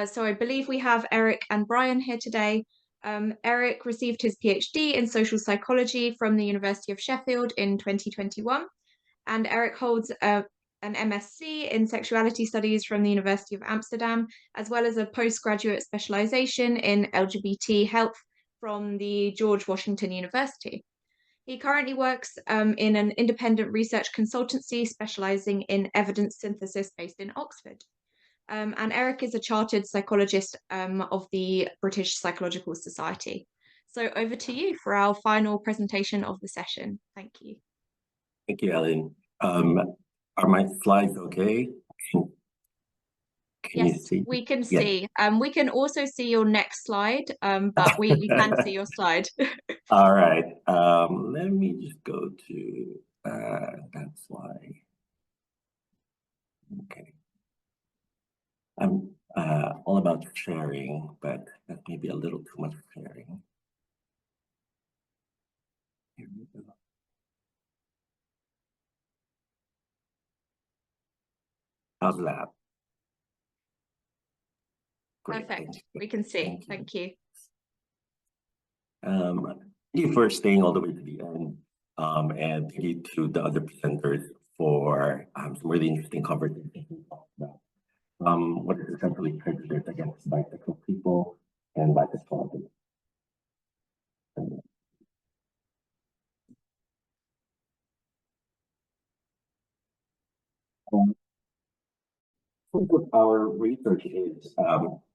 So I believe we have Eric and Brian here today. Eric received his PhD in social psychology from the University of Sheffield in 2021, and Eric holds an MSc in sexuality studies from the University of Amsterdam, as well as a postgraduate specialisation in LGBT health from the George Washington University. He currently works in an independent research consultancy specialising in evidence synthesis based in Oxford. And Eric is a chartered psychologist of the British Psychological Society. So over to you for our final presentation of the session. Thank you. Thank you, Ellen. Are my slides okay? Can yes, you see? We can see. We can also see your next slide, but we can see your slide. All right. Let me just go to that slide. Okay. I'm all about sharing, but that may be a little too much sharing. Here we go. How's that? Great, Perfect. We can see. Thank you. Thank you for staying all the way to the end. And thank you to the other presenters for some really interesting conversations about what is essentially prejudice against bisexual people and bisexuality. Our research is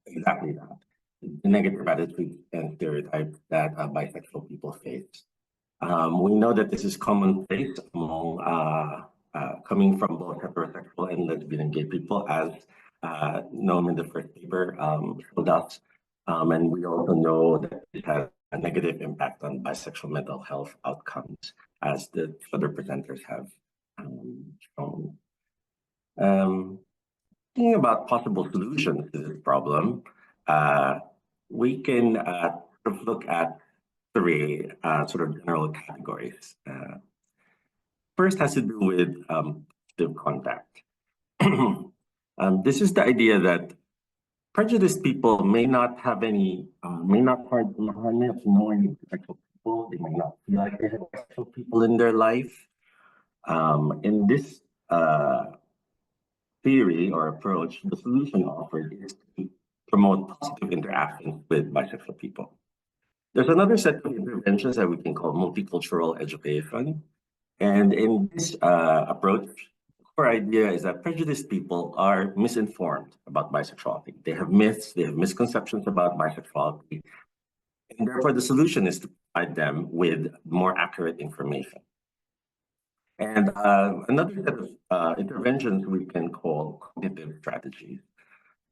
exactly that, the negative attitudes and stereotypes that bisexual people face. We know that this is commonplace among coming from both heterosexual and lesbian and gay people, as Noam in the first paper showed us. And we also know that it has a negative impact on bisexual mental health outcomes, as the other presenters have shown. Thinking about possible solutions to this problem, we can look at three sort of general categories. First has to do with positive contact. This is the idea that prejudiced people may not have any, may not know any bisexual people. They may not feel like they have bisexual people in their life. In this theory or approach, the solution offered is to promote positive interactions with bisexual people. There's another set of interventions that we can call multicultural education. And in this approach, the core idea is that prejudiced people are misinformed about bisexuality. They have myths, they have misconceptions about bisexuality. And therefore, the solution is to provide them with more accurate information. And another set of interventions we can call cognitive strategies.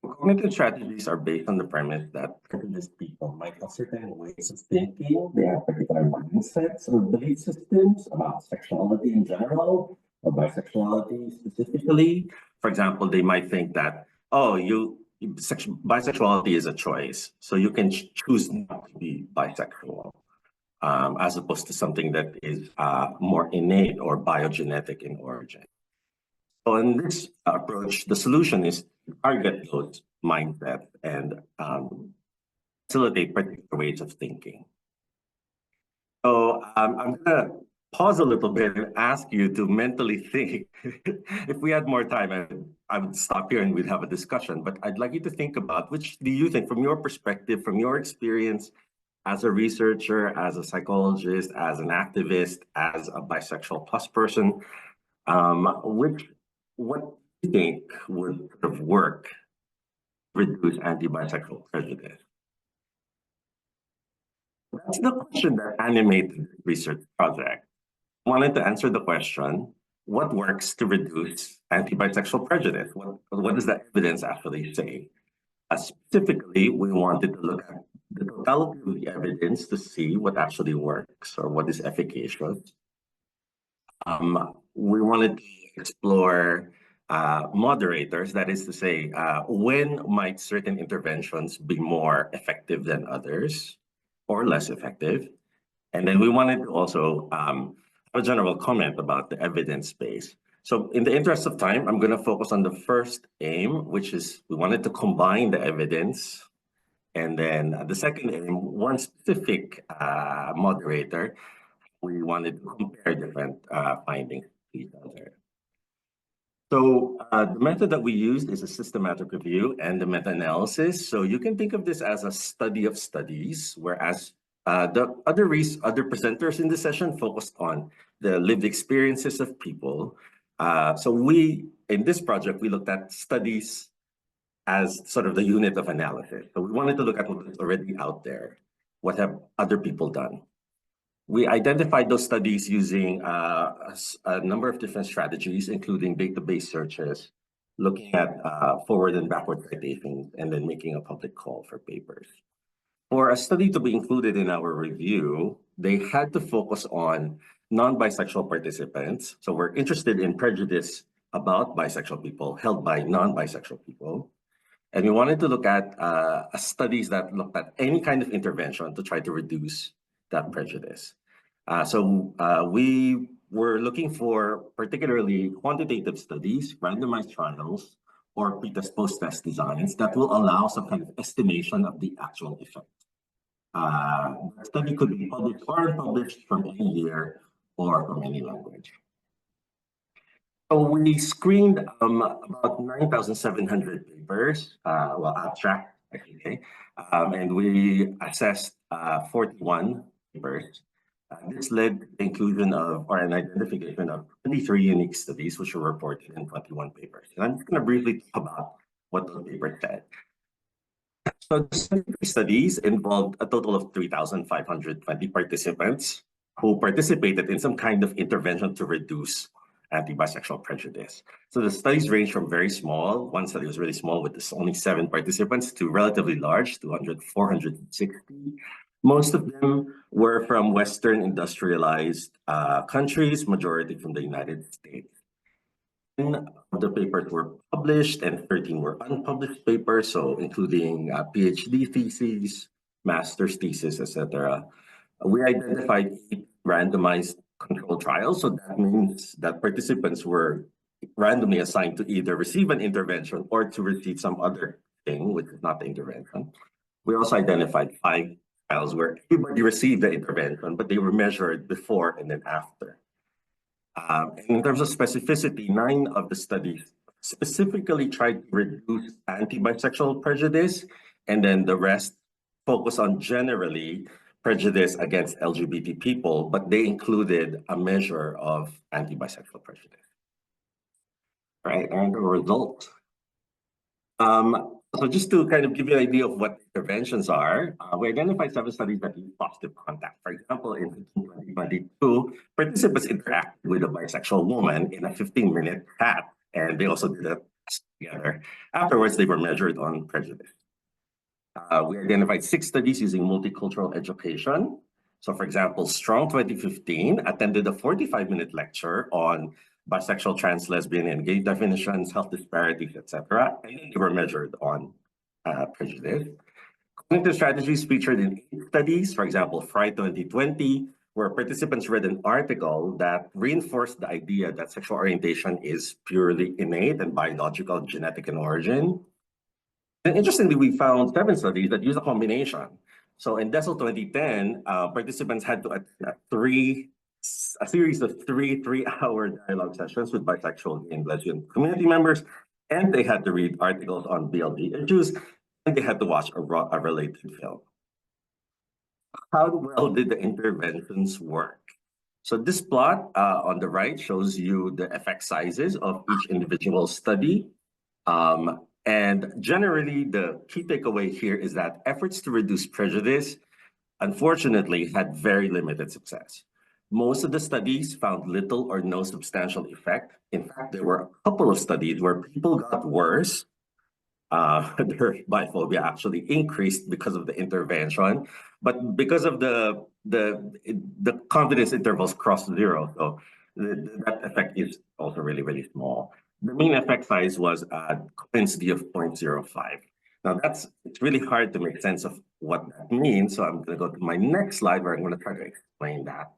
Cognitive strategies are based on the premise that prejudiced people might have certain ways of thinking. They have particular mindsets or belief systems about sexuality in general, or bisexuality specifically. For example, they might think that, oh, bisexuality is a choice, so you can choose not to be bisexual. As opposed to something that is more innate or biogenetic in origin. So in this approach, the solution is to target those mindsets and facilitate particular ways of thinking. So I'm going to pause a little bit and ask you to mentally think. If we had more time, I would stop here and we'd have a discussion. But I'd like you to think about which do you think, from your perspective, from your experience, as a researcher, as a psychologist, as an activist, as a bisexual plus person, what do you think would sort of work to reduce anti-bisexual prejudice? That's the question that animated the research project. I wanted to answer the question, what works to reduce anti-bisexual prejudice? What does the evidence actually say? Specifically, we wanted to look at the totality of the evidence to see what actually works or what is efficacious. We wanted to explore moderators, that is to say, when might certain interventions be more effective than others or less effective? And then we wanted to also have a general comment about the evidence base. So in the interest of time, I'm going to focus on the first aim, which is we wanted to combine the evidence. And then the second aim, one specific moderator, we wanted to compare different findings to each other. So the method that we used is a systematic review and the meta-analysis. So you can think of this as a study of studies, whereas the other presenters in this session focused on the lived experiences of people. So in this project, we looked at studies as sort of the unit of analysis. So we wanted to look at what is already out there. What have other people done? We identified those studies using a number of different strategies, including database searches, looking at forward and backward citations, and then making a public call for papers. For a study to be included in our review, they had to focus on non-bisexual participants. So we're interested in prejudice about bisexual people held by non-bisexual people. And we wanted to look at studies that looked at any kind of intervention to try to reduce that prejudice. So we were looking for particularly quantitative studies, randomized trials, or pre-test, post-test designs that will allow some kind of estimation of the actual effect. The study could be published or unpublished from any year or from any language. So we screened about 9,700 papers, abstract, okay, and we assessed 41 papers. This led to the inclusion of, or an identification of 23 unique studies, which were reported in 21 papers. And I'm just going to briefly talk about what those papers said. So the studies involved a total of 3,520 participants who participated in some kind of intervention to reduce anti-bisexual prejudice. So the studies range from very small, one study was really small with only 7 participants, to relatively large, 460. Most of them were from Western industrialized countries, majority from the United States. 10 of the papers were published and 13 were unpublished papers, so including PhD theses, master's thesis, etc. We identified 8 randomized controlled trials, so that means that participants were randomly assigned to either receive an intervention or to receive some other thing, which is not the intervention. We also identified 5 trials where everybody received the intervention, but they were measured before and then after. In terms of specificity, 9 of the studies specifically tried to reduce anti-bisexual prejudice, and then the rest focus on generally prejudice against LGBT people, but they included a measure of anti-bisexual prejudice. Right, and the result. So just to kind of give you an idea of what interventions are, we identified 7 studies that use positive contact. For example, in 2022, participants interacted with a bisexual woman in a 15-minute chat, and they also did a test together. Afterwards, they were measured on prejudice. We identified 6 studies using multicultural education. So for example, Strong 2015 attended a 45-minute lecture on bisexual, trans, lesbian, and gay definitions, health disparities, etc. And then they were measured on prejudice. Cognitive strategies featured in 8 studies. For example, Fry 2020, where participants read an article that reinforced the idea that sexual orientation is purely innate and biological, genetic in origin. And interestingly, we found 7 studies that use a combination. So in DESL 2010, participants had to attend a series of 3 3-hour dialogue sessions with bisexual and lesbian community members, and they had to read articles on BLG issues, and they had to watch a related film. How well did the interventions work? So this plot on the right shows you the effect sizes of each individual study. And generally, the key takeaway here is that efforts to reduce prejudice, unfortunately, had very limited success. Most of the studies found little or no substantial effect. In fact, there were a couple of studies where people got worse. Their biphobia actually increased because of the intervention, but because of the confidence intervals crossed 0, so that effect is also really, really small. the mean effect size was a Collins D of 0.05. Now it's really hard to make sense of what that means. So I'm going to go to my next slide where I'm going to try to explain that.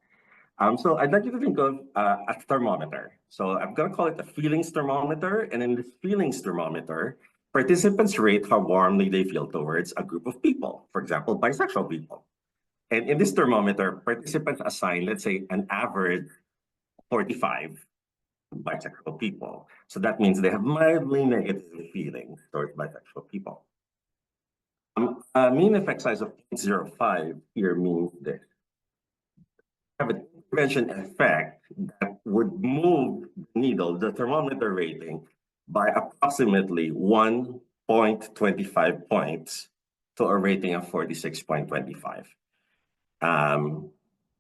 So I'd like you to think of a thermometer. So I'm going to call it a feelings thermometer. And in this feelings thermometer, participants rate how warmly they feel towards a group of people, for example, bisexual people. And in this thermometer, participants assign, let's say, an average 45 bisexual people. So that means they have mildly negative feelings towards bisexual people. A mean effect size of 0.05 here means this. Have an intervention effect that would move the needle, the thermometer rating, by approximately 1.25 points to a rating of 46.25.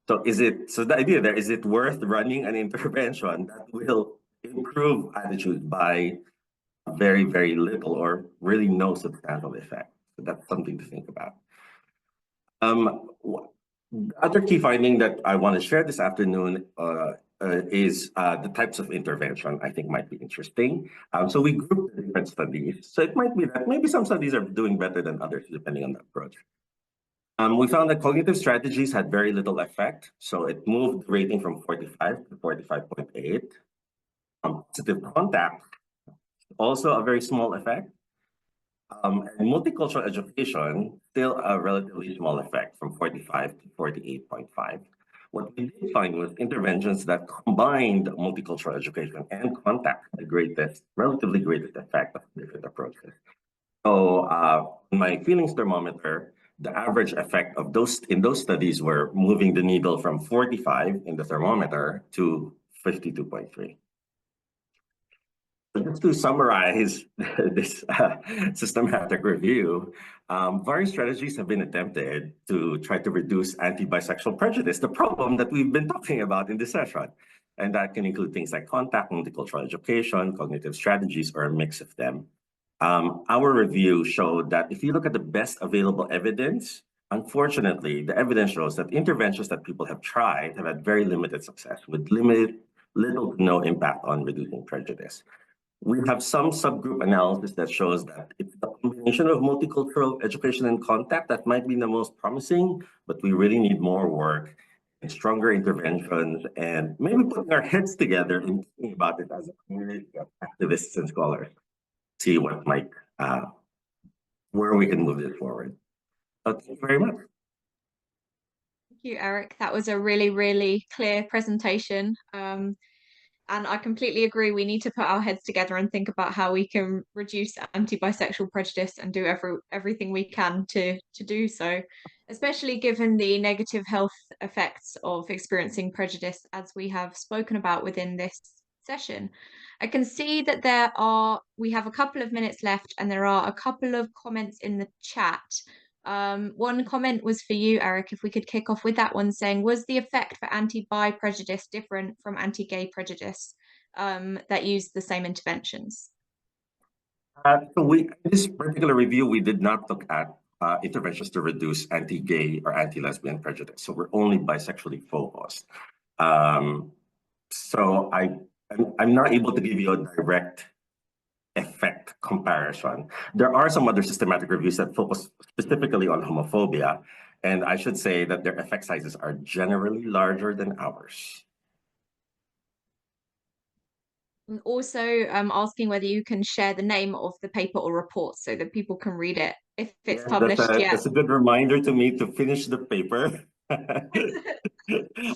So the idea there, is it worth running an intervention that will improve attitude by very, very little or really no substantial effect? So that's something to think about. The other key finding that I want to share this afternoon is the types of intervention I think might be interesting. So we grouped the different studies. So it might be that maybe some studies are doing better than others, depending on the approach. We found that cognitive strategies had very little effect. So it moved the rating from 45 to 45.8. Positive contact, also a very small effect. And multicultural education, still a relatively small effect from 45 to 48.5. What we did find was interventions that combined multicultural education and contact the relatively greatest effect of different approaches. So my feelings thermometer, the average effect of in those studies were moving the needle from 45 in the thermometer to 52.3. Just to summarize this systematic review, various strategies have been attempted to try to reduce anti-bisexual prejudice, the problem that we've been talking about in this session. And that can include things like contact, multicultural education, cognitive strategies, or a mix of them. Our review showed that if you look at the best available evidence, unfortunately, the evidence shows that interventions that people have tried have had very limited success with little to no impact on reducing prejudice. We have some subgroup analysis that shows that it's the combination of multicultural education and contact that might be the most promising, but we really need more work and stronger interventions and maybe putting our heads together and thinking about it as a community of activists and scholars. See what might, where we can move it forward. Thank you very much. Thank you, Eric. That was a really, really clear presentation. And I completely agree. We need to put our heads together and think about how we can reduce anti-bisexual prejudice and do everything we can to do so, especially given the negative health effects of experiencing prejudice, as we have spoken about within this session. I can see that we have a couple of minutes left and there are a couple of comments in the chat. One comment was for you, Eric, if we could kick off with that one, saying, was the effect for anti-bi prejudice different from anti-gay prejudice that used the same interventions? So in this particular review, we did not look at interventions to reduce anti-gay or anti-lesbian prejudice. So we're only bisexually focused. So I'm not able to give you a direct effect comparison. There are some other systematic reviews that focus specifically on homophobia, and I should say that their effect sizes are generally larger than ours. And also asking whether you can share the name of the paper or report so that people can read it if it's published yet. That's a good reminder to me to finish the paper.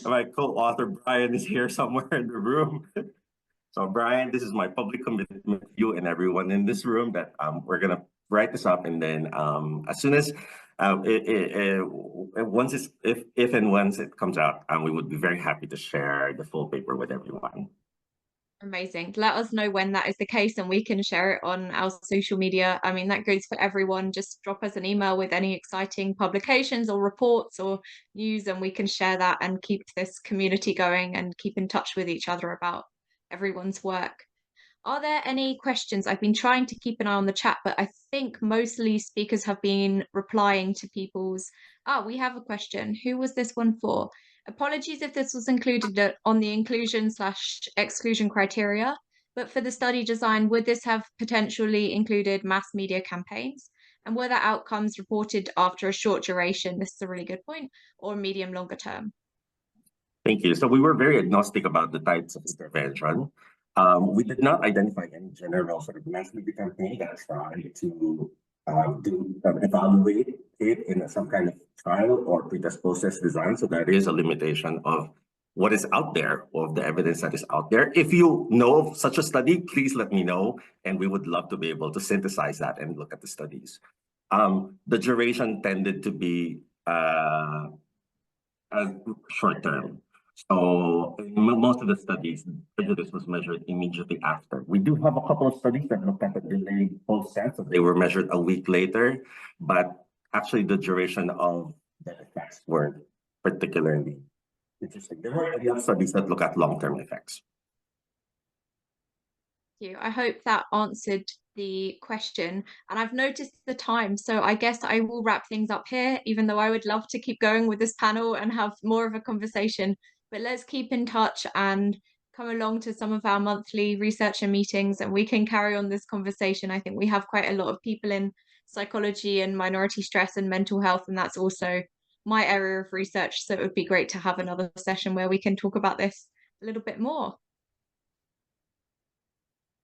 My co-author Brian is here somewhere in the room. So Brian, this is my public commitment to you and everyone in this room that we're gonna write this up, and then as soon as if and once it comes out, we would be very happy to share the full paper with everyone. Amazing. Let us know when that is the case and we can share it on our social media. I mean, that goes for everyone. Just drop us an email with any exciting publications or reports or news, and we can share that and keep this community going and keep in touch with each other about everyone's work. Are there any questions? I've been trying to keep an eye on the chat, but I think mostly speakers have been replying to people's... we have a question. Who was this one for? Apologies if this was included on the inclusion/exclusion criteria. But for the study design, would this have potentially included mass media campaigns? And were the outcomes reported after a short duration? This is a really good point, or medium longer term? Thank you. So we were very agnostic about the types of intervention. We did not identify any general sort of mass media campaign that tried to evaluate it in some kind of trial or pre-process design. So that is a limitation of what is out there, of the evidence that is out there. If you know of such a study, please let me know, and we would love to be able to synthesize that and look at the studies. The duration tended to be short term. So in most of the studies, prejudice was measured immediately after. We do have a couple of studies that looked at the delayed post-sense, so they were measured a week later, but actually the duration of the effects weren't particularly interesting. There were enough studies that look at long-term effects. Thank you. I hope that answered the question, and I've noticed the time, so I guess I will wrap things up here, even though I would love to keep going with this panel and have more of a conversation. But let's keep in touch and come along to some of our monthly researcher meetings, and we can carry on this conversation. I think we have quite a lot of people in psychology and minority stress and mental health, and that's also my area of research, so it would be great to have another session where we can talk about this a little bit more.